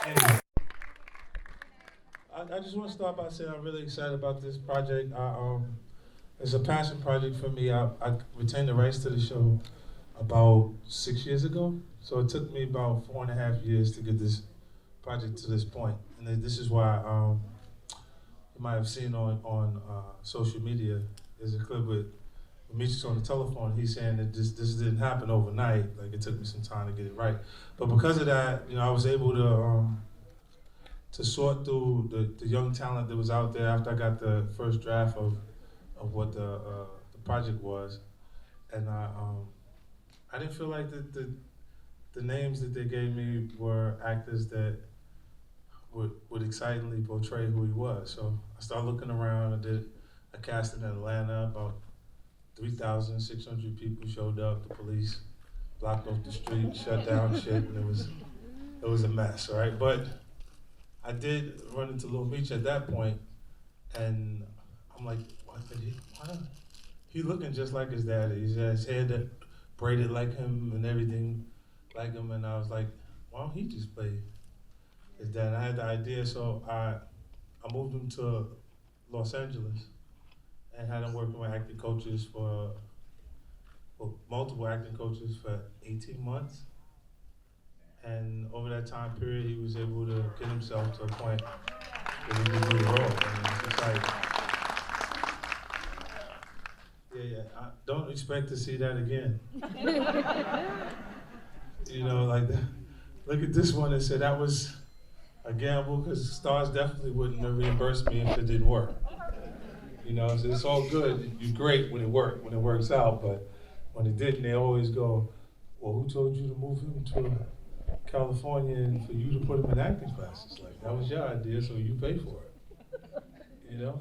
I just want to start by saying I'm really excited about this project. It's a passion project for me. I retained the rights to the show about 6 years ago. So it took me about 4.5 years to get this project to this point. And then this is why you might have seen on social media, there's a clip with Demetrius on the telephone. He's saying that this didn't happen overnight. Like, it took me some time to get it right. But because of that, I was able to sort through the young talent that was out there after I got the first draft of what the project was. And I didn't feel like the names that they gave me were actors that would excitingly portray who he was. So I started looking around. I did a casting in Atlanta. About 3,600 people showed up. The police blocked off the street, shut down shit, and it was a mess, all right? But I did run into Lil Meech at that point, and I'm like, why? He looking just like his daddy. He had his hair that braided like him and everything like him, and I was like, why don't he just play his dad? And I had the idea, so I moved him to Los Angeles and had him working with acting coaches for multiple acting coaches for 18 months. And over that time period, he was able to get himself to a point where he could do the role. And it's just like, I don't expect to see that again. Like, look at this one and say that was a gamble, because stars definitely wouldn't have reimbursed me if it didn't work. So it's all good. You're great when it works out, but when it didn't, they always go, well, who told you to move him to California and for you to put him in acting classes? Like, that was your idea, so you pay for it. And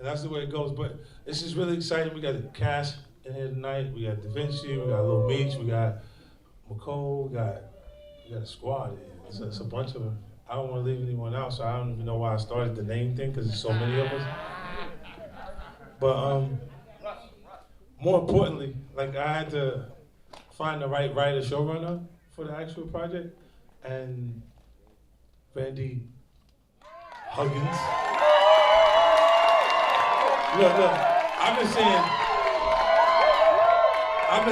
that's the way it goes. But this is really exciting. We got Kash in here tonight. We got Da Vinci. We got Lil Meech. We got Michole. We got a squad in here. It's a bunch of them. I don't want to leave anyone out, so I don't even know why I started the name thing, because there's so many of us. But more importantly, like, I had to find the right writer showrunner for the actual project, and Randy Huggins. Look, I've been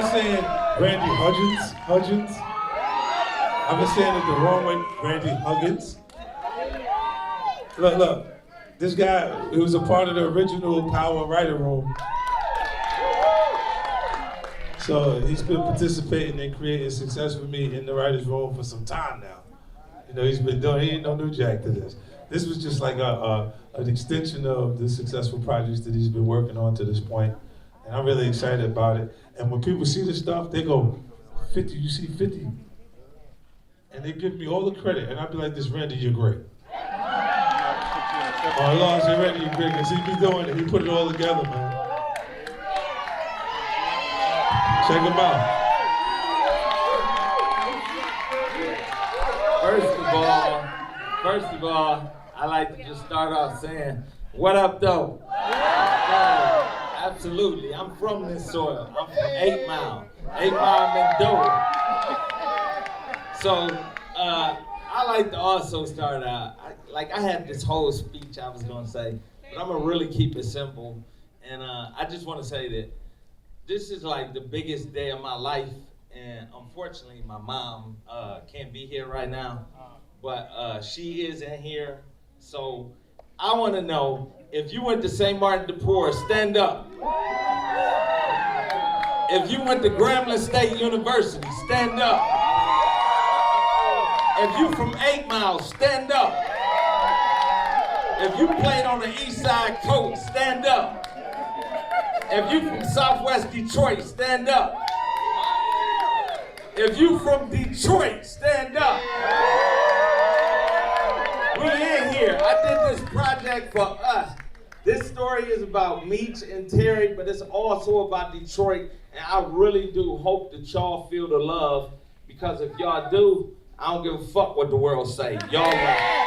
saying Randy Huggins. I've been saying it the wrong way, Randy Huggins. Look, this guy, he was a part of the original Power Writer Room. So he's been participating and creating success with me in the writer's room for some time now. He's been doing, he ain't no new jack to this. This was just like an extension of the successful projects that he's been working on to this point. And I'm really excited about it. And when people see this stuff, they go, 50, you see 50? And they give me all the credit. And I'd be like, this Randy, you're great. As long as you're ready, you're great. Because he be doing it, he put it all together, man. Check him out. First of all, I like to just start off saying, what up, though? Absolutely, I'm from this soil. I'm from 8 Mile. 8 Mile Mendoza. So, I like to also start out, I had this whole speech I was gonna say, but I'm gonna really keep it simple. And I just wanna say that this is like the biggest day of my life. And unfortunately, my mom can't be here right now, but she is in here. So I wanna know, if you went to St. Martin de Porres, stand up. If you went to Grambling State University, stand up. If you from 8 Mile, stand up. If you played on the East Side Coast, stand up. If you from Southwest Detroit, stand up. If you from Detroit, stand up. We in here. I did this project for us. This story is about Meech and Terry, but it's also about Detroit. And I really do hope that y'all feel the love, because if y'all do, I don't give a fuck what the world say. Y'all right.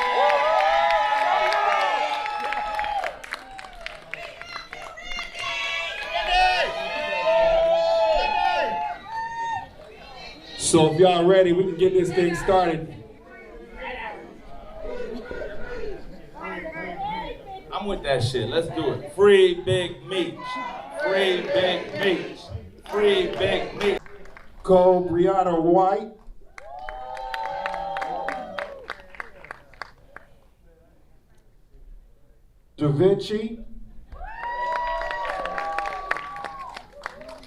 So if y'all ready, we can get this thing started. I'm with that shit. Let's do it. Free Big Meech. Free Big Meech. Free Big Meech. Michole Briana White. Da Vinci.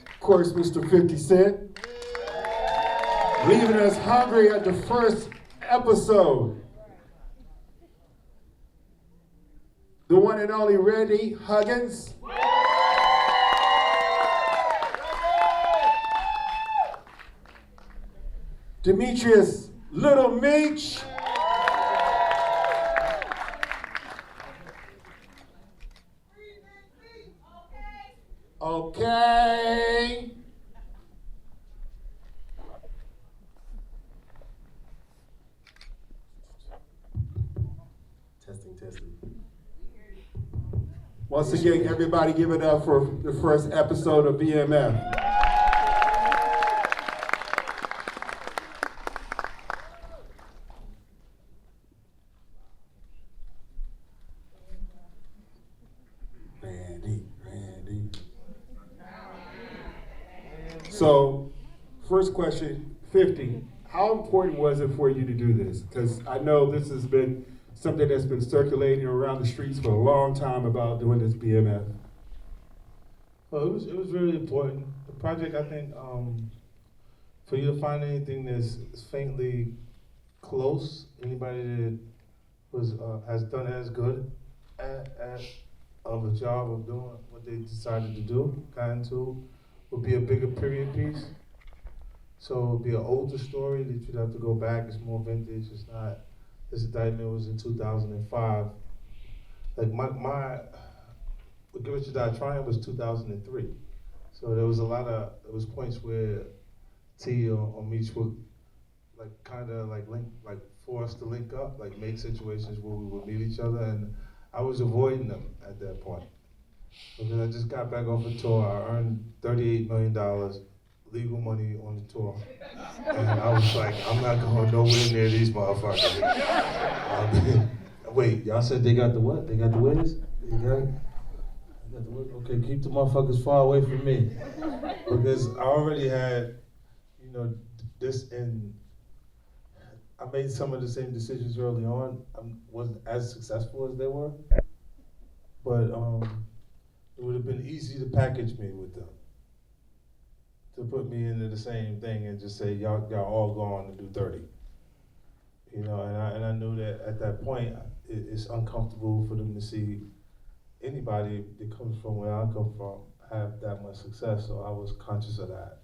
Of course, Mr. 50 Cent. Leaving us hungry at the first episode. The one and only Randy Huggins. Demetrius, Lil Meech. Okay. Testing. Once again, everybody give it up for the first episode of BMF. Randy. So, first question, 50. How important was it for you to do this? Because I know this has been something that's been circulating around the streets for a long time about doing this BMF. Well, it was really important. The project, I think, for you to find anything that's faintly close, anybody that was has done as good of a job of doing what they decided to do, got into, would be a bigger period piece. So it would be an older story that you'd have to go back. It's more vintage. It's not. This indictment was in 2005. Like my Get Rich or Die Trying was 2003. So there was there was points where T or Meech would like kind of like for us to link up, like make situations where we would meet each other, and I was avoiding them at that point. Because I just got back off a tour. I earned $38 million legal money on the tour. And I was like, I'm not going nowhere near these motherfuckers. Wait, y'all said they got the what? They got the witness? They got the what? Okay, keep the motherfuckers far away from me. Because I already had, this, and I made some of the same decisions early on. I wasn't as successful as they were. But it would have been easy to package me with them. To put me into the same thing and just say, y'all all go on to do 30. And I knew that at that point, it's uncomfortable for them to see anybody that comes from where I come from have that much success, so I was conscious of that.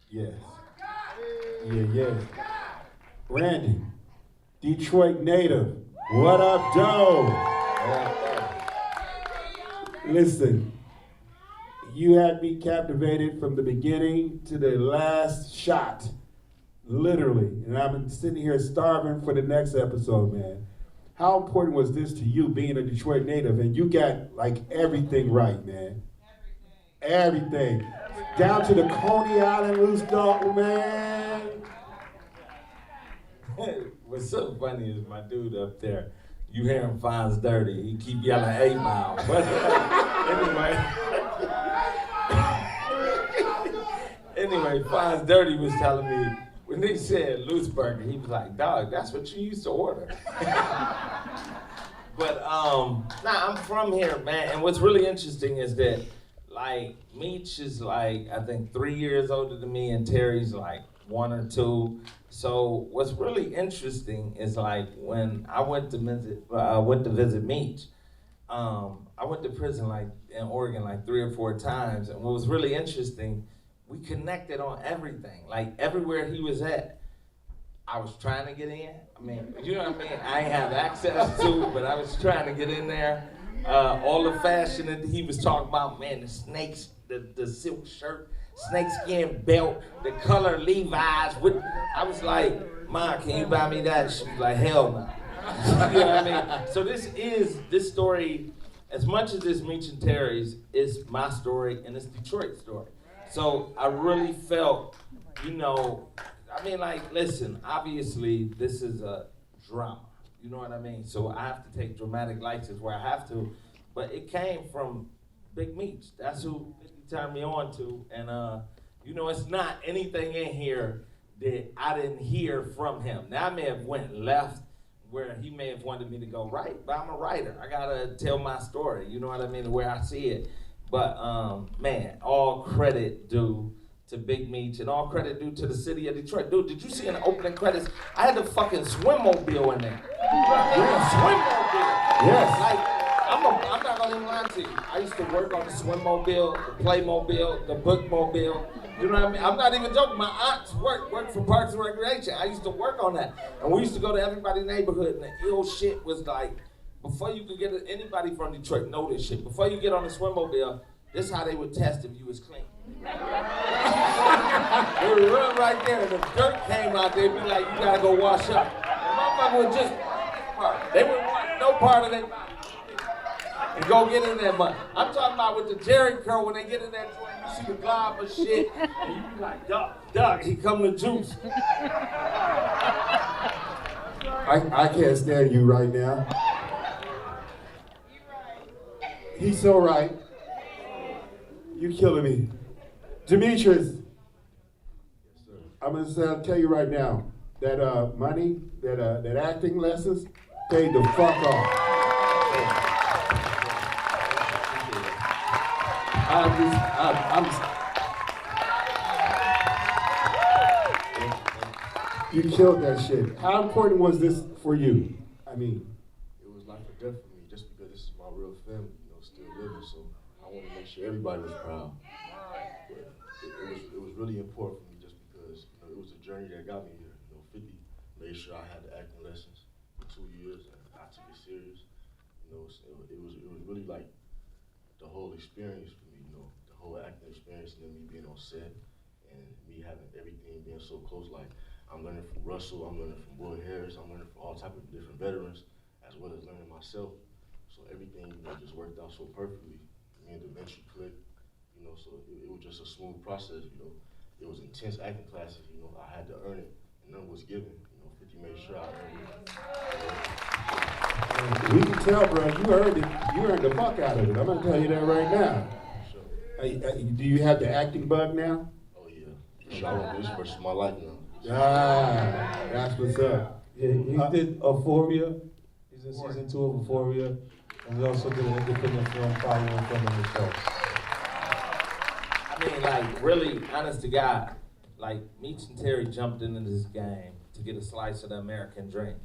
Yes. Yeah. Randy, Detroit native. What up, Joe? Listen, you had me captivated from the beginning to the last shot, literally. And I've been sitting here starving for the next episode, man. How important was this to you, being a Detroit native? And you got like everything right, man. Everything. Down to the Coney Island loose dog, man. What's so funny is my dude up there, you hear him finds dirty, he keep yelling 8 Mile. But anyway, Finds Dirty was telling me, when they said loose burger, he was like, dog, that's what you used to order. But I'm from here, man, and what's really interesting is that, like, Meech is like, I think 3 years older than me, and Terry's like 1 or 2. So what's really interesting is like when I went to visit Meech, I went to prison like in Oregon like 3 or 4 times, and what was really interesting, we connected on everything. Like everywhere he was at, I was trying to get in. I mean, you know what I mean? I ain't have access to, but I was trying to get in there. All the fashion that he was talking about, man, the snakes, the silk shirt, snakeskin belt, the color Levi's. I was like, Ma, can you buy me that? She was like, hell no. You know what I mean? So this story, as much as it's Meech and Terry's, is my story and it's Detroit's story. So I really felt, I mean, like, listen, obviously this is a drama. You know what I mean? So I have to take dramatic license where I have to. But it came from Big Meech. That's who 50 turned me on to. And, you know, it's not anything in here that I didn't hear from him. Now, I may have went left where he may have wanted me to go right, but I'm a writer. I got to tell my story, you know what I mean, the way I see it. But, man, all credit due to Big Meech and all credit due to the city of Detroit. Dude, did you see in the opening credits, I had the fucking swimmobile in there. Yes. Swimmobile. Yes. Like, I'm not gonna even lie to you. I used to work on the swimmobile, the playmobile, the bookmobile. You know what I mean? I'm not even joking. My aunts worked for Parks and Recreation. I used to work on that. And we used to go to everybody's neighborhood, and the ill shit was like, before you could get it, anybody from Detroit know this shit. Before you get on the swimmobile, this is how they would test if you was clean. They would run right there, and if dirt came out, they'd be like, you gotta go wash up. The motherfucker would just, they wouldn't want no part of their body. And go get in that mud. I'm talking about with the Jerry curl, when they get in that joint, you see the glob of shit, and you be like, duck, he come to juice. I can't stand you right now. He's so right. You killing me. Demetrius, I'm gonna tell you right now, that money, that acting lessons, paid the fuck off. You killed that shit. How important was this for you? I mean, it was life or death for me, just because this is my real family, you know, still living. So I want to make sure everybody was proud. But it was really important for me, just because, you know, it was a journey that got me here. You know, 50 made sure I had the acting lessons for 2 years, and I took it serious. You know, so it was really like the whole experience for me. You know, the whole acting experience, and then me being on set, and me having everything being so close. Like, I'm learning from Russell, I'm learning from Will Harris, I'm learning from all type of different veterans, as well as learning myself. So everything, you know, just worked out so perfectly. Me and Demetrius clicked, you know, so it was just a smooth process, you know. It was intense acting classes, you know, I had to earn it, and none was given. You know, 50 made sure I earned it. we can tell, bro, you earned it. You earned the fuck out of it. I'm gonna tell you that right now. Sure. Do you have the acting bug now? Oh yeah, for sure. I want to do this for the rest of my life now. Ah, that's what's up. Yeah, he did Euphoria. He's in season 2 of Euphoria. And he also did an independent film following from the show. I mean, like, really, honest to God, like, Meech and Terry jumped into this game to get a slice of the American dream.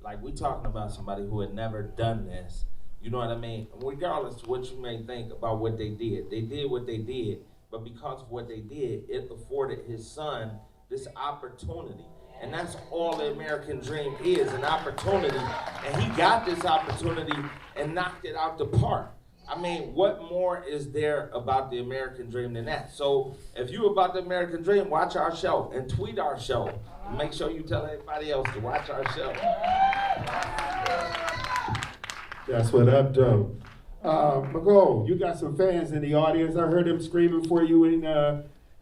Like, we talking about somebody who had never done this. You know what I mean? Regardless of what you may think about what they did what they did, but because of what they did, it afforded his son this opportunity. And that's all the American dream is, an opportunity. And he got this opportunity and knocked it out the park. I mean, what more is there about the American dream than that? So if you about the American dream, watch our show and tweet our show. And make sure you tell everybody else to watch our show. That's what up, though. Michole, you got some fans in the audience. I heard them screaming for you when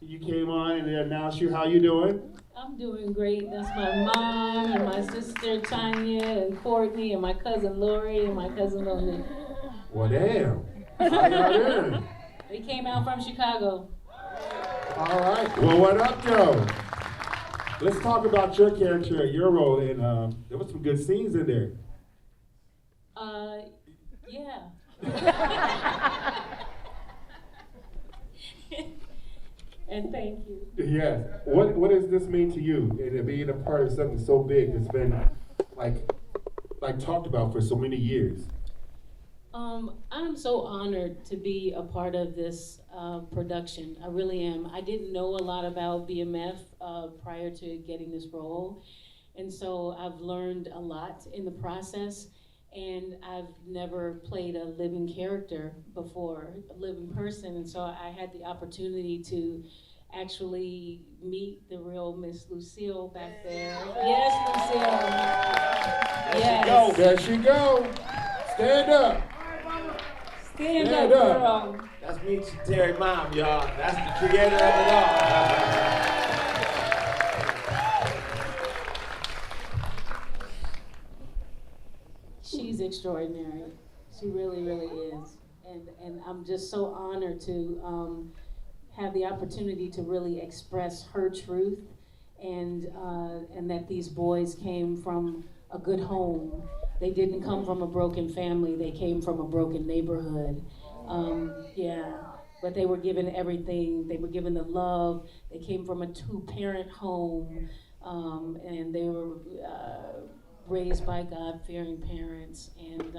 you came on and they announced you. How you doing? I'm doing great. That's my mom and my sister Tanya and Courtney and my cousin Lori and my cousin Lily. Well, damn. How y'all doing? They came out from Chicago. All right. Well, what up, Joe? Let's talk about your character, your role, and there was some good scenes in there. Yeah. And thank you. Yes. What does this mean to you? And being a part of something so big that's been like talked about for so many years. I'm so honored to be a part of this production. I really am. I didn't know a lot about BMF prior to getting this role. And so I've learned a lot in the process. And I've never played a living character before, a living person. And so I had the opportunity to actually meet the real Miss Lucille back there. Yes, Lucille. Yes. There she go. Stand up. Stand up, girl. That's Meech and Terry mom, y'all. That's the creator of it all. she's extraordinary. She really, really is. And I'm just so honored to have the opportunity to really express her truth, and that these boys came from a good home. They didn't come from a broken family. They came from a broken neighborhood. Yeah, but they were given everything. They were given the love. They came from a 2-parent home, and they were raised by God-fearing parents. And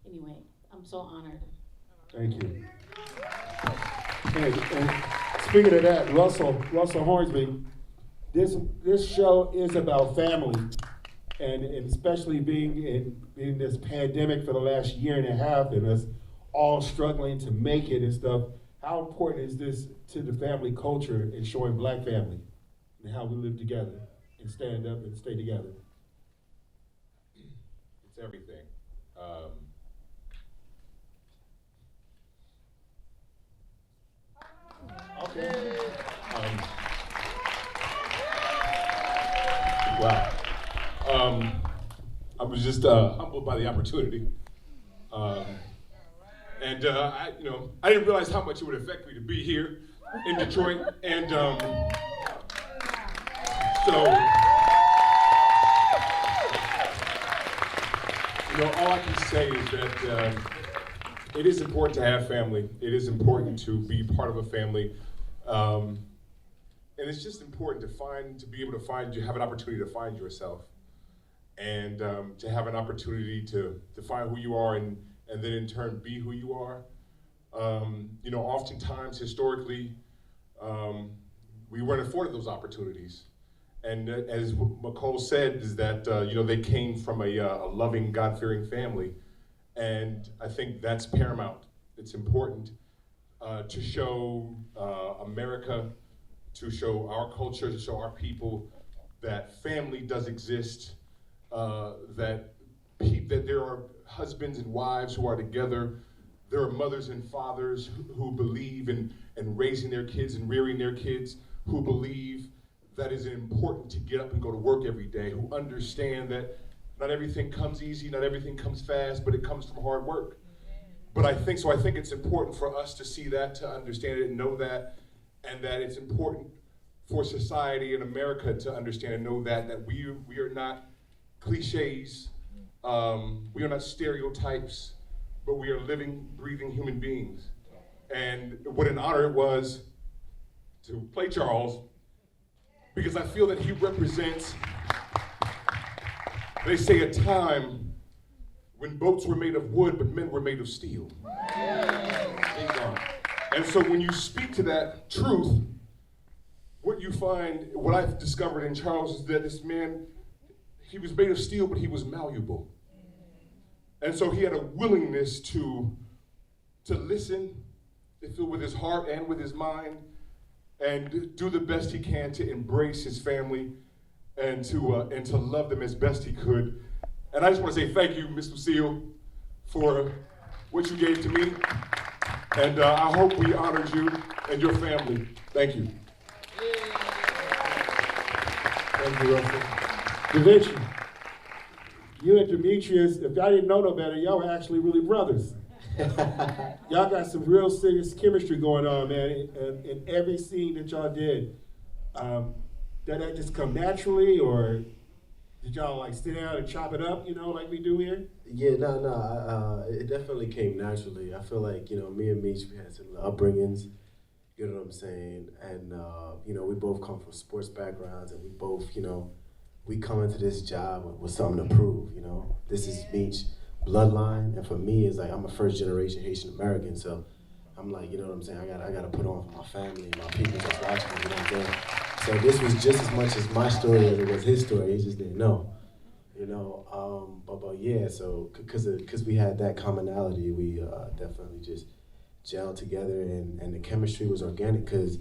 anyway, I'm so honored. Thank you. And speaking of that, Russell Hornsby, this show is about family, and especially being in this pandemic for the last year and a half, and us all struggling to make it and stuff. How important is this to the family culture in showing Black family and how we live together and stand up and stay together? It's everything. Okay. Wow. I was just humbled by the opportunity. And I didn't realize how much it would affect me to be here in Detroit. And so, all I can say is that it is important to have family. It is important to be part of a family. And it's just important to be able to have an opportunity to find yourself, and to have an opportunity to find who you are, and then in turn be who you are. Oftentimes historically, we weren't afforded those opportunities. And as Michole said, is that they came from a loving, God-fearing family, and I think that's paramount. It's important to show America, to show our culture, to show our people that family does exist, that there are husbands and wives who are together. There are mothers and fathers who believe in raising their kids and rearing their kids, who believe that it's important to get up and go to work every day, who understand that not everything comes easy, not everything comes fast, but it comes from hard work. But I think it's important for us to see that, to understand it and know that, and that it's important for society in America to understand and know that we are not cliches, we are not stereotypes, but we are living, breathing human beings. And what an honor it was to play Charles, because I feel that he represents, they say, a time when boats were made of wood, but men were made of steel. And so when you speak to that truth, what I've discovered in Charles is that this man, he was made of steel, but he was malleable. And so he had a willingness to listen, to feel with his heart and with his mind, and do the best he can to embrace his family and to love them as best he could. And I just want to say thank you, Miss Lucille, for what you gave to me. And I hope we honored you and your family. Thank you. Thank you, Russell. Da Vinci, you and Demetrius, if y'all didn't know no better, y'all were actually really brothers. Y'all got some real serious chemistry going on, man, in every scene that y'all did. Did that just come naturally, or did y'all like sit down and chop it up, like we do here? Yeah, no, it definitely came naturally. I feel like, me and Meech, we had similar upbringings, you know what I'm saying? And, we both come from sports backgrounds, and we both, we come into this job with something to prove, This is Meech bloodline, and for me, it's like I'm a first generation Haitian American, so I'm like, you know what I'm saying? I got to put on for my family and my people that's watching me, you know what I'm saying? So this was just as much as my story as it was his story. He just didn't know, But yeah. So because we had that commonality, we definitely just gelled together, and the chemistry was organic. Because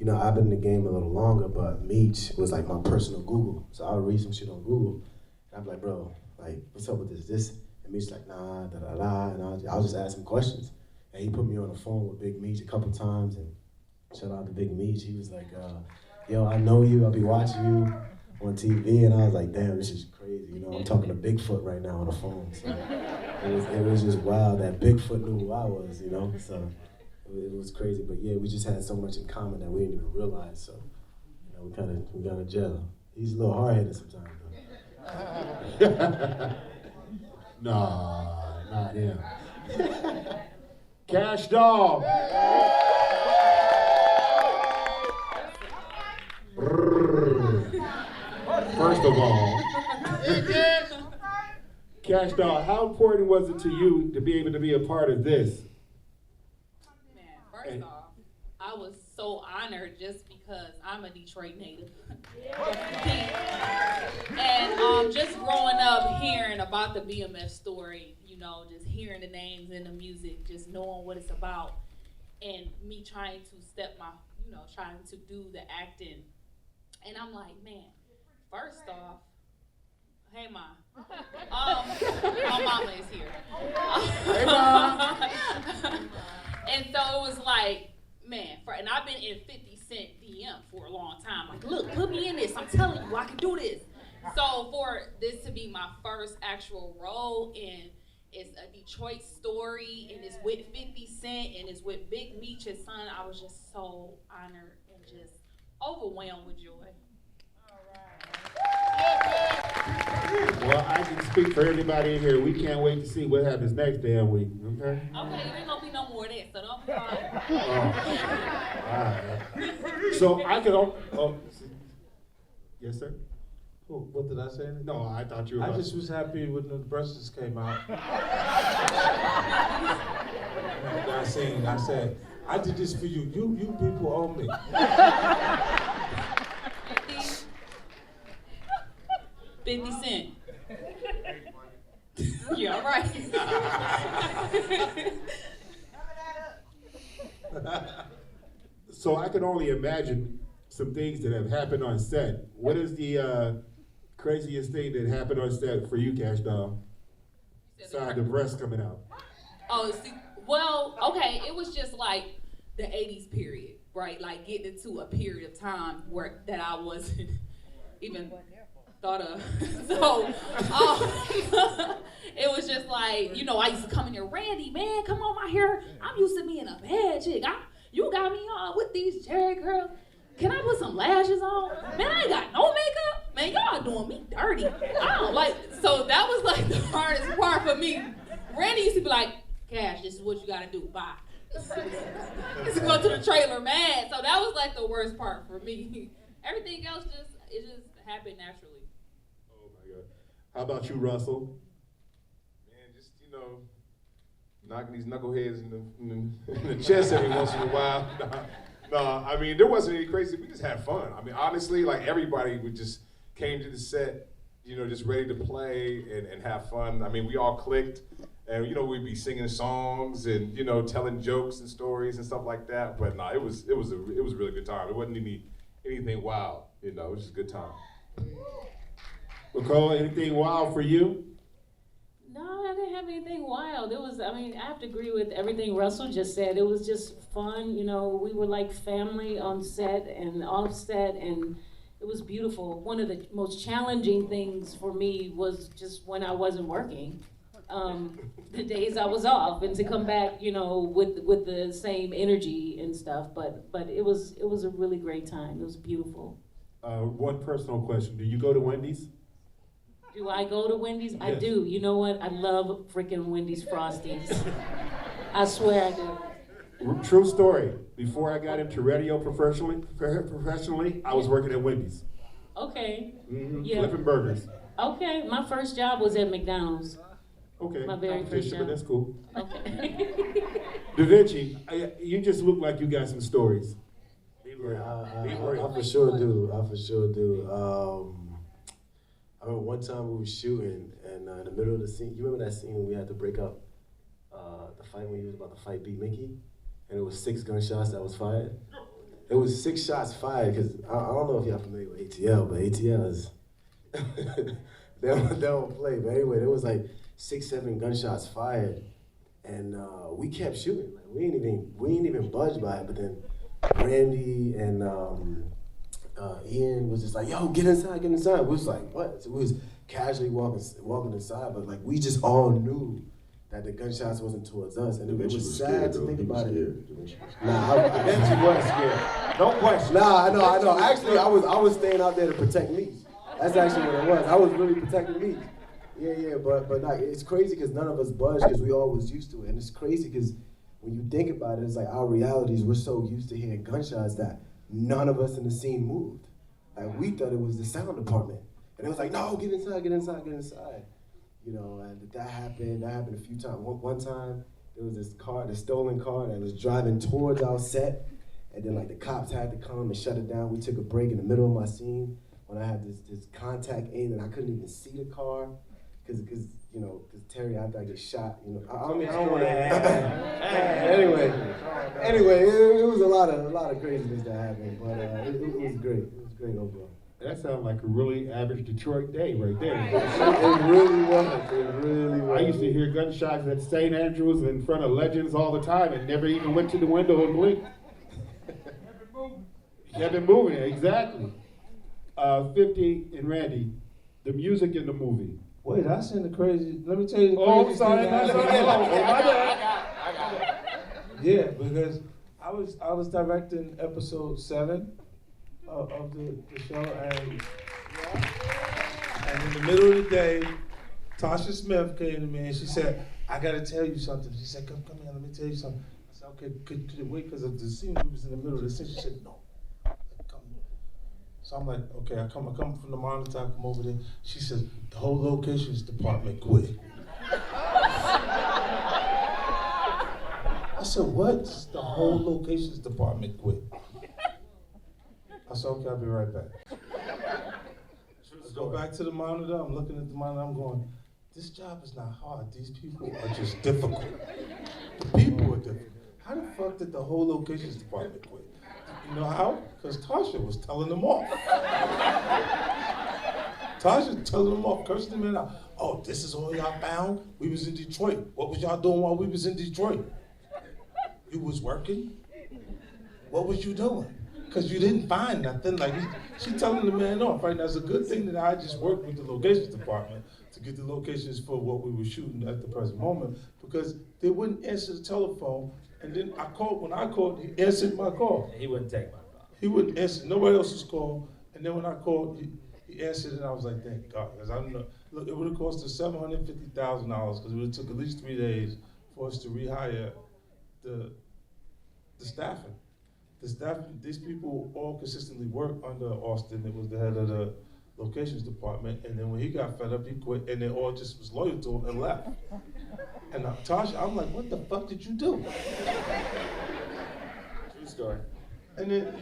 I've been in the game a little longer, but Meech was like my personal Google. So I would read some shit on Google, and I'm like, bro, like, what's up with this? And Meech's like, nah, da da da, and I'll just ask him questions. And he put me on the phone with Big Meech a couple times, and shout out to Big Meech. He was like, yo, I know you, I'll be watching you. on TV, and I was like, damn, this is crazy. You know, I'm talking to Bigfoot right now on the phone. So it was just wild that Bigfoot knew who I was, you know. So it was crazy. But yeah, we just had so much in common that we didn't even realize. So you know, we got a gel. He's a little hard-headed sometimes, though. Nah, not him. Kash Doll. First of all, Kash Doll, how important was it to you to be able to be a part of this? Man, first off, I was so honored just because I'm a Detroit native. And just growing up hearing about the BMF story, you know, just hearing the names and the music, just knowing what it's about, and me trying to trying to do the acting. And I'm like, man, first off, hey, Ma. My mama is here. Hey, Ma. And so it was like, man, and I've been in 50 Cent DM for a long time. Like, look, put me in this. I'm telling you, I can do this. So for this to be my first actual role, and it's a Detroit story, and it's with 50 Cent, and it's with Big Meech's son, I was just so honored and just overwhelmed with joy. Well, I can speak for everybody in here. We can't wait to see what happens next damn week. Okay? Okay, there ain't gonna be no more of that, so don't be fine. All right. So I could. Yes, sir. What did I say? No, I thought you were. I just was happy when the brushes came out. I said, I did this for you. You people owe me. 50 Cent. Yeah, all right. So I can only imagine some things that have happened on set. What is the craziest thing that happened on set for you, Kash Doll? Besides the breast coming out. Oh, see, well, okay, it was just like the 80s period, right? Like getting into a period of time where that I wasn't even thought of. So it was just like, you know, I used to come in here, Randy, man, come on my hair. I'm used to being a bad chick. You got me on with these Jerry girls. Can I put some lashes on? Man, I ain't got no makeup. Man, y'all doing me dirty. I don't like, so that was like the hardest part for me. Randy used to be like, Kash, this is what you gotta do, bye. Used to go to the trailer mad. So that was like the worst part for me. Everything else it just happened naturally. Oh my God. How about you, Russell? Man, just, you know, knocking these knuckleheads in the chest every once in a while. No, I mean, there wasn't any crazy, we just had fun. I mean, honestly, like everybody would just came to the set, you know, just ready to play and have fun. I mean, we all clicked, and, you know, we'd be singing songs and, you know, telling jokes and stories and stuff like that. But no, it was a really good time. It wasn't anything wild, you know, it was just a good time. Michole, anything wild for you? No, I didn't have anything wild. I have to agree with everything Russell just said. It was just fun, you know, we were like family on set and off set, and it was beautiful. One of the most challenging things for me was just when I wasn't working, the days I was off, and to come back, you know, with the same energy and stuff, but it was a really great time. It was beautiful. One personal question, do you go to Wendy's? Do I go to Wendy's? Yes. I do. You know what? I love freaking Wendy's Frosties. I swear I do. True story. Before I got into radio professionally, I was working at Wendy's. Okay. Mm-hmm. Yeah. Flipping burgers. Okay. My first job was at McDonald's. Okay. My very first job. But that's cool. Okay. Da Vinci, you just look like you got some stories. Yeah, I for sure do. I remember one time we were shooting, and in the middle of the scene, you remember that scene when we had to break up the fight when he was about to fight B. Mickey? And it was 6 gunshots that was fired? It was 6 shots fired, because I don't know if y'all familiar with ATL, but ATL is, they don't play. But anyway, there was like 6, 7 gunshots fired, and we kept shooting. Like, we ain't even budged by it, but then Randy and Ian was just like, yo, get inside, get inside. We was like, what? So we was casually walking inside, but like we just all knew that the gunshots wasn't towards us, and it was sad to think about it. Nah, Demetrius was scared. no question. Nah, I know. Actually, I was staying out there to protect me. That's actually what it was. I was really protecting me. Yeah, but like it's crazy because none of us budged because we all was used to it, and it's crazy because when you think about it, it's like our realities. We're so used to hearing gunshots that none of us in the scene moved. Like we thought it was the sound department, and it was like, no, get inside, get inside, get inside. You know, and that happened a few times. One time, there was this car, the stolen car that was driving towards our set, and then like the cops had to come and shut it down. We took a break in the middle of my scene when I had this contact aim and I couldn't even see the car, because Terry, I got get shot. You know, I mean, I don't want to. Anyway, it was a lot of craziness that happened, but it was great. It was great overall. That sounds like a really average Detroit day right there. It really was. I used to hear gunshots at St. Andrews in front of Legends all the time and never even went to the window and blinked. Kept it moving, exactly. 50 and Randy, the music in the movie. Wait, I seen the crazy. Let me tell you the Oh, I'm crazy sorry. thing that No, happened. my bad. Yeah, because I was directing episode 7 of the show, and in the middle of the day, Tasha Smith came to me and she said, "I got to tell you something." She said, "Come here, let me tell you something." I said, "Okay, could it wait?" Because of the scene, we was in the middle of the scene. She said, "No, come." So I'm like, "Okay, I come from the monitor, I come over there." She says, "The whole locations department quit." I said, "What?" "The whole locations department quit." I said, "Okay, I'll be right back." I go back to the monitor, I'm looking at the monitor, I'm going, this job is not hard. These people are just difficult. The people are difficult. How the fuck did the whole locations department quit? You know how? Because Tasha was telling them off. Tasha telling them off, cursing them out. "Oh, this is all y'all found? We was in Detroit. What was y'all doing while we was in Detroit? You was working? What was you doing? Because you didn't find nothing." Like, she telling the man off, right? Now, it's a good thing that I just worked with the locations department to get the locations for what we were shooting at the present moment, because they wouldn't answer the telephone. And then when I called, he answered my call. He wouldn't take my call. He wouldn't answer nobody else's call. And then when I called, he answered, and I was like, thank God. Because I don't know. Look, it would have cost us $750,000 because it would have took at least 3 days for us to rehire the staffing. The staff, these people all consistently work under Austin. It was the head of the locations department, and then when he got fed up, he quit, and they all just was loyal to him and left. And Tasha, I'm like, what the fuck did you do? True story. And then,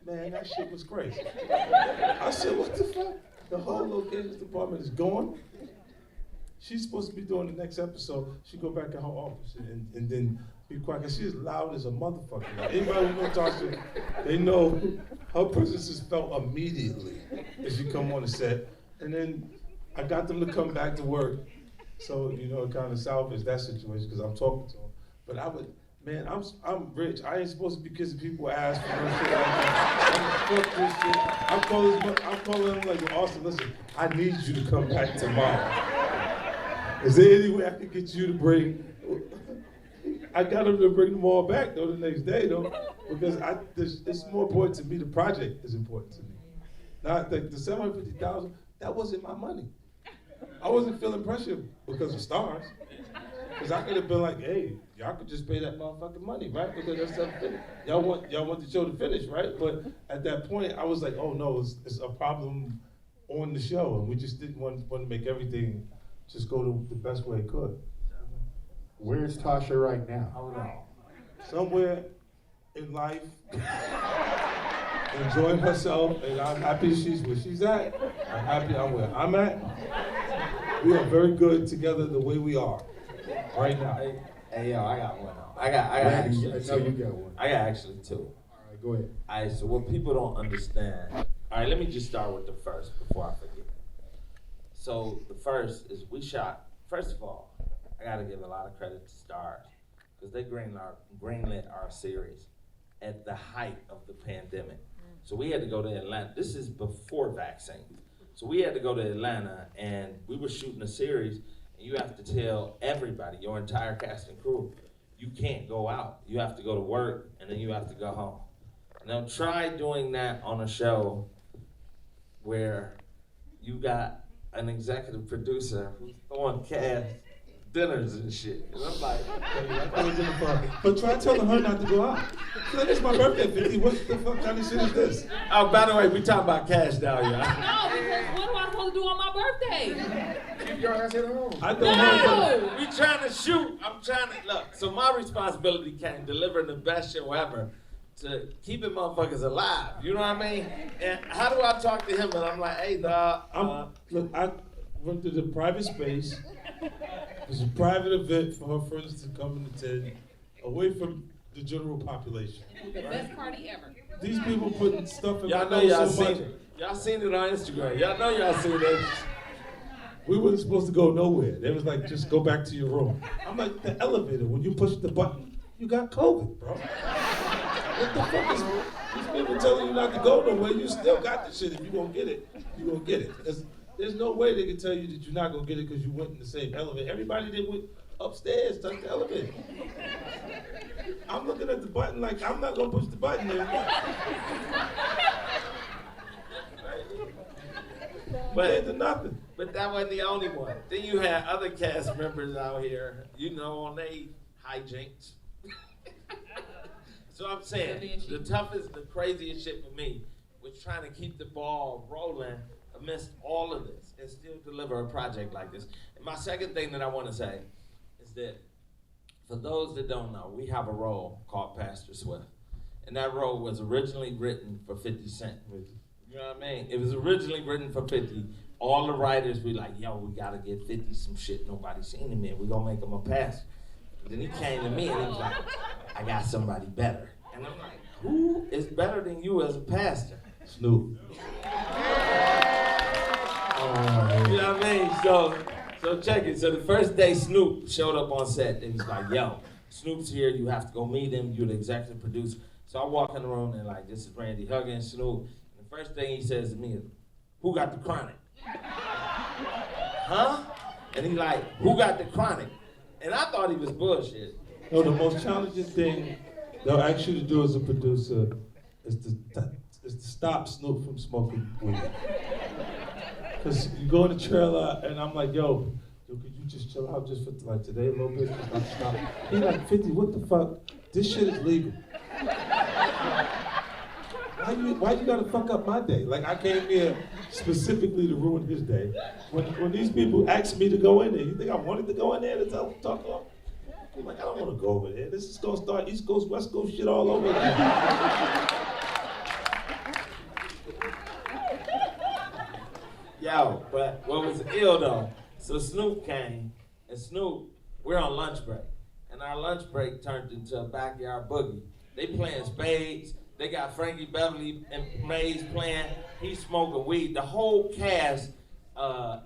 man, that shit was crazy. I said, what the fuck? The whole locations department is gone? She's supposed to be doing the next episode. She go back in her office and then be quiet, because she's loud as a motherfucker. Like, anybody who knows Tasha, they know her presence is felt immediately as you come on the set. And then I got them to come back to work. So, it kind of salvaged that situation because I'm talking to them. But I'm rich. I ain't supposed to be kissing people ass for no shit like that. Fuck this shit. I'm calling them like, Austin, listen, I need you to come back tomorrow. Is there any way I could get you to bring? I got him to bring them all back though the next day though, because it's more important to me. The project is important to me. Now the $750,000, that wasn't my money. I wasn't feeling pressure because of stars. Because I could have been like, hey, y'all could just pay that motherfucking money, right? Because that's something. Y'all want the show to finish, right? But at that point, I was like, oh no, it's a problem on the show, and we just didn't want to make everything just go the best way it could. Where's Tasha right now? I don't know. Somewhere in life, enjoying herself, and I'm happy she's where she's at. I'm happy I'm where I'm at. We are very good together the way we are right now. Hey, yo, I got one. I got actually I know two. you got one. I got actually two. All right, go ahead. All right, so what people don't understand. All right, let me just start with the first before I forget. So the first is we shot. First of all, I got to give a lot of credit to Stars because they greenlit our series at the height of the pandemic. So we had to go to Atlanta. This is before vaccine. So we had to go to Atlanta, and we were shooting a series, and you have to tell everybody, your entire cast and crew, you can't go out. You have to go to work, and then you have to go home. Now try doing that on a show where you got an executive producer who's throwing cast dinners and shit. And I'm like, but try telling her not to go out. Like, it's my birthday, 50. What the fuck kind of shit is this? oh, by the way, we talking about Kash Doll, y'all. No, because what am I supposed to do on my birthday? Keep your ass at home. I don't know. No! We trying to shoot. I'm trying to look. So my responsibility came delivering the best show ever to keeping motherfuckers alive. You know what I mean? And how do I talk to him? And I'm like, hey, dog. Look, I went to the private space. It was a private event for her friends to come and attend, away from the general population. The best party ever. These people putting stuff in Y'all my know nose y'all so much. seen it. Y'all seen it on Instagram. Y'all know y'all seen it. We weren't supposed to go nowhere. They was like, just go back to your room. I'm like, the elevator, when you push the button, you got COVID, bro. What the fuck is these people telling you not to go nowhere? You still got the shit. If you gonna get it, you gonna get it. There's no way they can tell you that you're not gonna get it because you went in the same elevator. Everybody that went upstairs touched the elevator. I'm looking at the button like I'm not gonna push the button there. But nothing. But that wasn't the only one. Then you had other cast members out here, you know, on they hijinks. So I'm saying, the toughest, the craziest shit for me was trying to keep the ball rolling amidst all of this and still deliver a project like this. And my second thing that I want to say is that for those that don't know, we have a role called Pastor Swift. And that role was originally written for 50 Cent. You know what I mean? It was originally written for 50. All the writers were like, yo, we gotta get 50 some shit nobody's seen him in. We gonna make him a pastor. And then he came to me and he was like, I got somebody better. And I'm like, who is better than you as a pastor? Snoop. You know what I mean? So check it. So the first day Snoop showed up on set, and he's like, yo, Snoop's here, you have to go meet him, you're the executive producer. So I walk in the room and like, this is Randy Huggins, Snoop. And the first thing he says to me is, who got the chronic? Huh? And he's like, who got the chronic? And I thought he was bullshit. No, the most challenging thing they'll ask you to do as a producer is to stop Snoop from smoking weed. Because you go in the trailer and I'm like, yo, could you just chill out just for like today a little bit? Just stop. He's like, 50, what the fuck? This shit is legal. Why you gotta fuck up my day? Like I came here specifically to ruin his day. When these people asked me to go in there, you think I wanted to go in there to talk to them? I'm like, I don't want to go over there. This is gonna start East Coast, West Coast shit all over again. Yo, but what was ill though, so Snoop came, and Snoop, we're on lunch break, and our lunch break turned into a backyard boogie. They playing spades, they got Frankie Beverly and Mays playing, he's smoking weed. The whole cast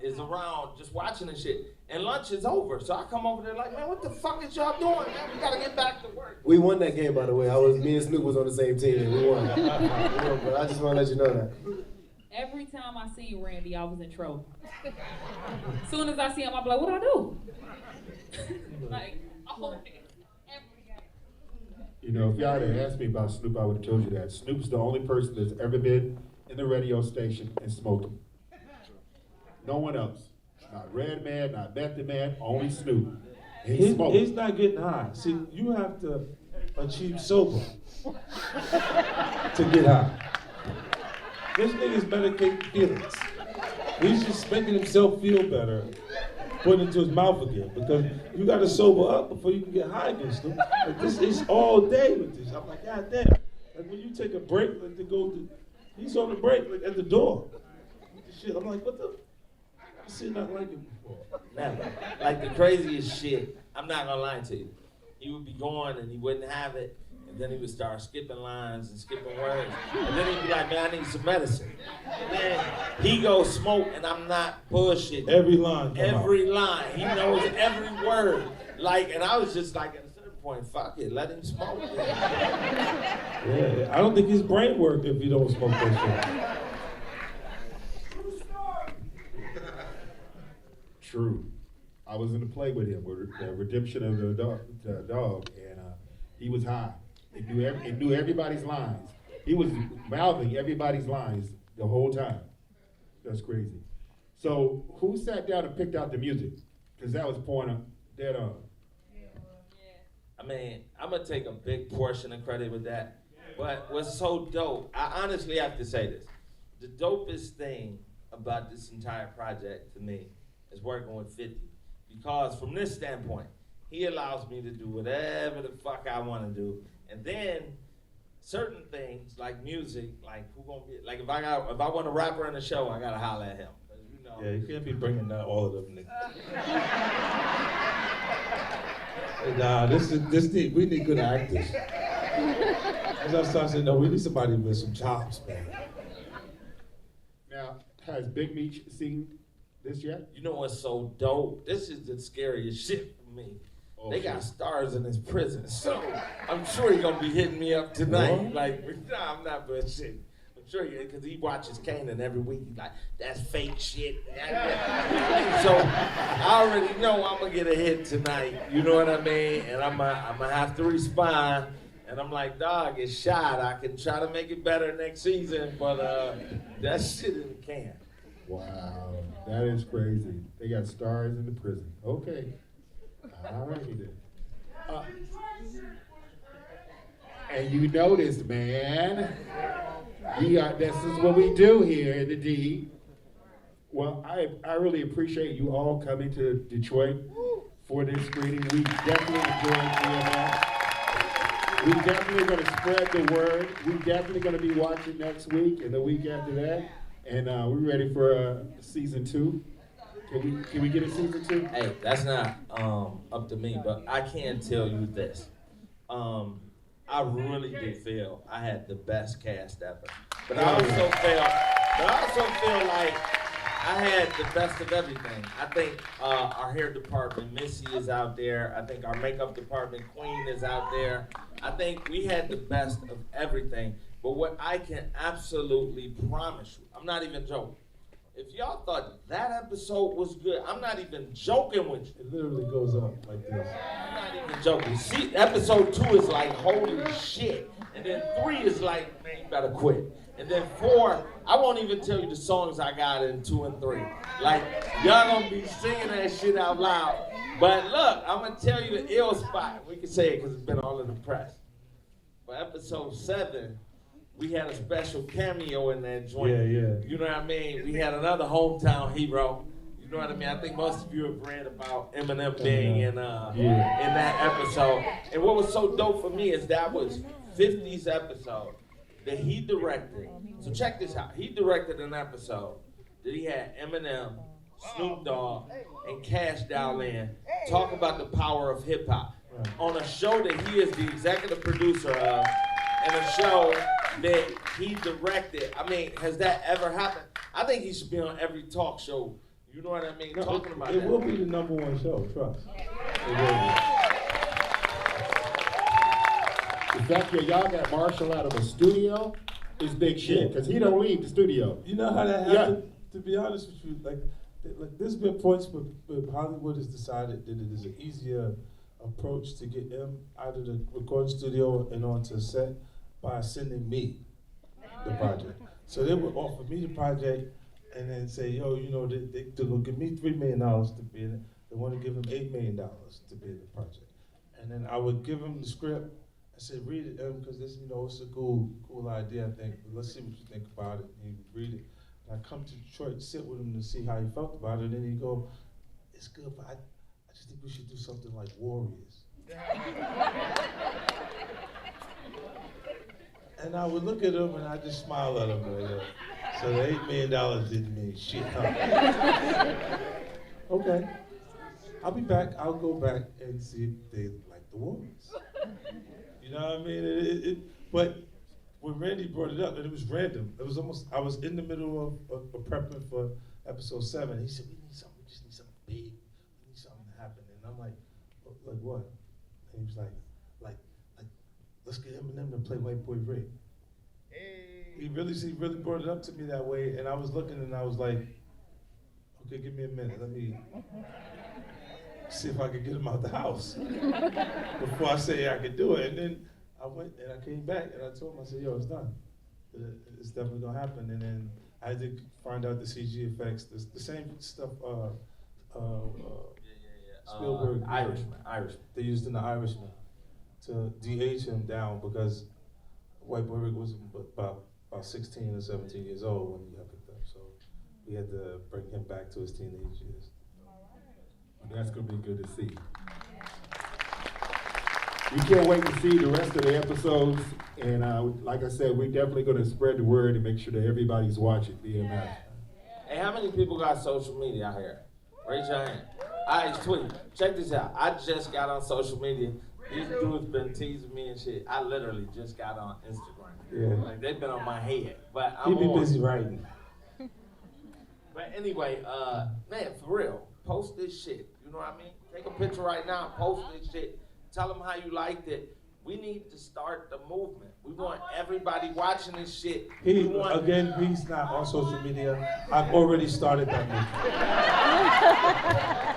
is around just watching and shit. And lunch is over, so I come over there like, man, what the fuck is y'all doing, man? We gotta get back to work. We won that game, by the way. Me and Snoop was on the same team, and we won. But I just want to let you know that. Every time I seen Randy, I was in trouble. As soon as I see him, I'm like, what I do? Like, oh, every game. You know, if y'all had asked me about Snoop, I would have told you that. Snoop's the only person that's ever been in the radio station and smoking. No one else. Not Redman, not Method Man, only Snoop. He's not getting high. See, you have to achieve sober to get high. This nigga's medicating feelings. He's just making himself feel better, putting it into his mouth again. Because you gotta sober up before you can get high again, Snoop. Like this is all day with this. I'm like, God damn. Like when you take a break, like he's on the break, like at the door. Shit, I'm like, what the? I've seen nothing like it before. Never. Like the craziest shit, I'm not gonna lie to you. He would be going and he wouldn't have it, and then he would start skipping lines and skipping words. And then he'd be like, man, I need some medicine. And then he goes smoke, and I'm not bullshitting. Every line. Every line. He knows every word. Like, and I was just like, at a certain point, point, fuck it, let him smoke. Yeah, I don't think his brain worked if you don't smoke that shit. True. I was in the play with him, the redemption of the dog, and he was high. He knew everybody's lines. He was mouthing everybody's lines the whole time. That's crazy. So who sat down and picked out the music? Because that was Pointe dead on. I mean, I'm gonna take a big portion of credit with that. But what's so dope, I honestly have to say this. The dopest thing about this entire project to me is working with 50. Because from this standpoint, he allows me to do whatever the fuck I wanna do. And then certain things like music, like who gonna be, like if I want a rapper in the show, I gotta holler at him. You know. Yeah, you can't be bringing down all of them niggas. Nah, we need good actors. As I started saying, no, we need somebody with some chops, man. Now, has Big Meech seen this yet? You know what's so dope? This is the scariest shit for me. Oh, they shit. got stars in his prison, so I'm sure he's gonna be hitting me up tonight. What? Like, nah, I'm not bullshitting. I'm sure because he watches Kanan every week. He's like, that's fake shit. So I already know I'm gonna get a hit tonight. You know what I mean? And I'm gonna have to respond. And I'm like, dog, it's shot. I can try to make it better next season, but that shit in the can. Wow, that is crazy. They got stars in the prison. Okay. All righty then. And you notice, man, this is what we do here in the D. Well, I really appreciate you all coming to Detroit for this screening. We definitely enjoyed BMF. We definitely going to spread the word. We definitely going to be watching next week and the week after that. And we're ready for season 2. Can we get a season 2? Hey, that's not up to me, but I can tell you this. I really do feel I had the best cast ever. But I also feel like I had the best of everything. I think our hair department, Missy, is out there. I think our makeup department, Queen, is out there. I think we had the best of everything. But what I can absolutely promise you, I'm not even joking. If y'all thought that episode was good, I'm not even joking with you. It literally goes up like this. I'm not even joking. See, episode 2 is like, holy shit. And then 3 is like, man, you better quit. And then 4, I won't even tell you the songs I got in 2 and 3. Like, y'all gonna be singing that shit out loud. But look, I'm gonna tell you the ill spot. We can say it because it's been all in the press. For episode 7, we had a special cameo in that joint. Yeah. You know what I mean? We had another hometown hero. You know what I mean? I think most of you have read about Eminem being in that episode. And what was so dope for me is that was 50's episode that he directed. So check this out. He directed an episode that he had Eminem, Snoop Dogg, and Kash Doll in talk about the power of hip hop on a show that he is the executive producer of, and a show that he directed. I mean, has that ever happened? I think he should be on every talk show. You know what I mean? Talking about it that. will be the #1 show, trust. It will be. The fact that y'all got Marshall out of a studio is big shit, because he don't leave the studio. You know how that happened? To be honest with you, like there's been points where Hollywood has decided that it is an easier approach to get them out of the recording studio and onto a set by sending me the project. So they would offer me the project and then say, yo, you know, they're gonna give me $3 million to be in it. They want to give them $8 million to be in the project. And then I would give them the script. I said, read it, because this, you know, it's a cool idea, I think. But let's see what you think about it. And he would read it. And I come to Detroit, sit with him to see how he felt about it. And then he'd go, it's good, but I just think we should do something like Warriors. And I would look at him and I just smile at him. Like, so the $8 million didn't mean shit, huh? Okay. I'll be back. I'll go back and see if they like the Warriors. You know what I mean? But when Randy brought it up, and it was random. It was almost, I was in the middle of prepping for episode 7. He said, we just need something big. We need something to happen. And I'm like what? And he was like, like, let's get Eminem to play White Boy Rick. He really brought it up to me that way, and I was looking and I was like, okay, give me a minute, let me see if I could get him out the house before I say I could do it. And then I went and I came back and I told him, I said, yo, it's done. It's definitely gonna happen. And then I had to find out the CG effects, the same stuff Spielberg, Irishman. They used in The Irishman to de-age him down because White Boy Rick was about 16 or 17 years old when he got picked up. So we had to bring him back to his teenage years. And that's gonna be good to see. We can't wait to see the rest of the episodes. And like I said, we're definitely gonna spread the word and make sure that everybody's watching BMF. Hey, how many people got social media out here? Raise your hand. All right, tweet. Check this out. I just got on social media. These dudes been teasing me and shit. I literally just got on Instagram. Yeah. Like, they've been on my head. But He I'm be on. busy writing. But anyway, man, for real, post this shit. You know what I mean? Take a picture right now, post this shit. Tell them how you liked it. We need to start the movement. We want everybody watching this shit. He's not on social media. I've already started that movement.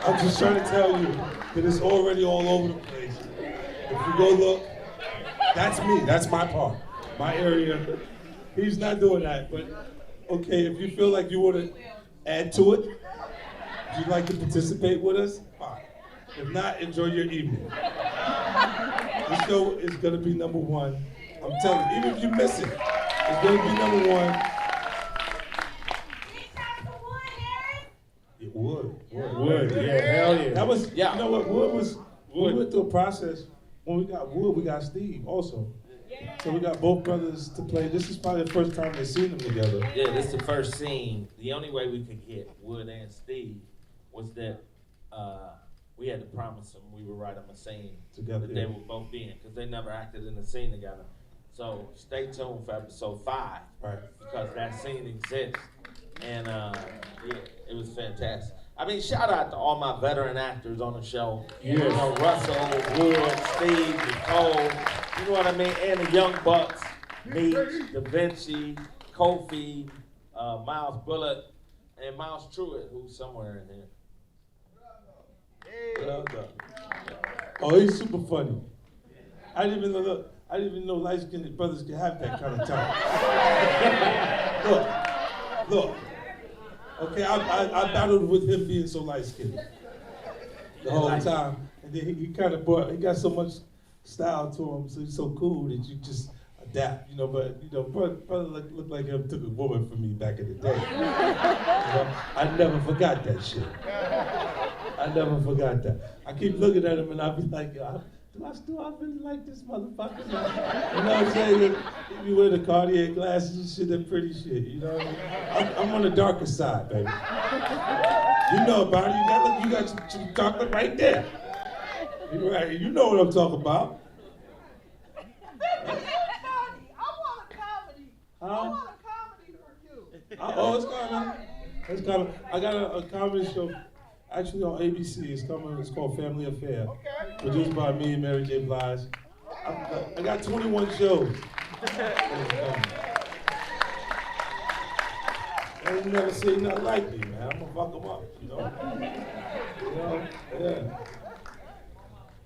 I'm just trying to tell you that it's already all over the place. If you go look, that's me. That's my part, my area. He's not doing that, but okay, if you feel like you want to add to it, if you'd like to participate with us, fine. If not, enjoy your evening. The show is gonna be number one. I'm telling you, even if you miss it, it's gonna be number one. It would. Yeah, hell yeah. That was, you know what, Wood was, we went through a process. When we got Wood, we got Steve also. So we got both brothers to play. This is probably the first time they've seen them together. Yeah, this is the first scene. The only way we could get Wood and Steve was that we had to promise them we would write them a scene Together, that they would both be in, because they never acted in a scene together. So stay tuned for episode 5, Right. because that scene exists. And yeah, it was fantastic. I mean, shout out to all my veteran actors on the show. Yes. You know, Russell, Wood, Steve, Michole, you know what I mean? And the Young Bucks, Meech, Da Vinci, Kofi, Miles Bullock, and Miles Truitt, who's somewhere in here. Well done. Oh, he's super funny. I didn't even know light-skinned brothers could have that kind of talent. Look. Okay, I battled with him being so light-skinned the whole time, and then he got so much style to him, so he's so cool that you just adapt, you know. But you know, brother looked like him took a woman from me back in the day. You know? I never forgot that shit. I never forgot that. I keep looking at him and I be like, do I really like this motherfucker? You know what I'm saying? If you wear the Cartier glasses and shit, that pretty shit, you know what I mean? I'm on the darker side, baby. You know about it. You got some chocolate right there. You're right. You know what I'm talking about. I want a comedy. Huh? I want a comedy for you. Oh, it's coming. It's coming. I got a comedy show. Actually on ABC, it's coming. It's called Family Affair, produced by me and Mary J. Blige. I got 21 shows. I ain't never seen nothing like me, man. I'm gonna fuck them up, you know? Yeah.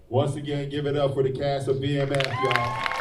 Once again, give it up for the cast of BMF, y'all.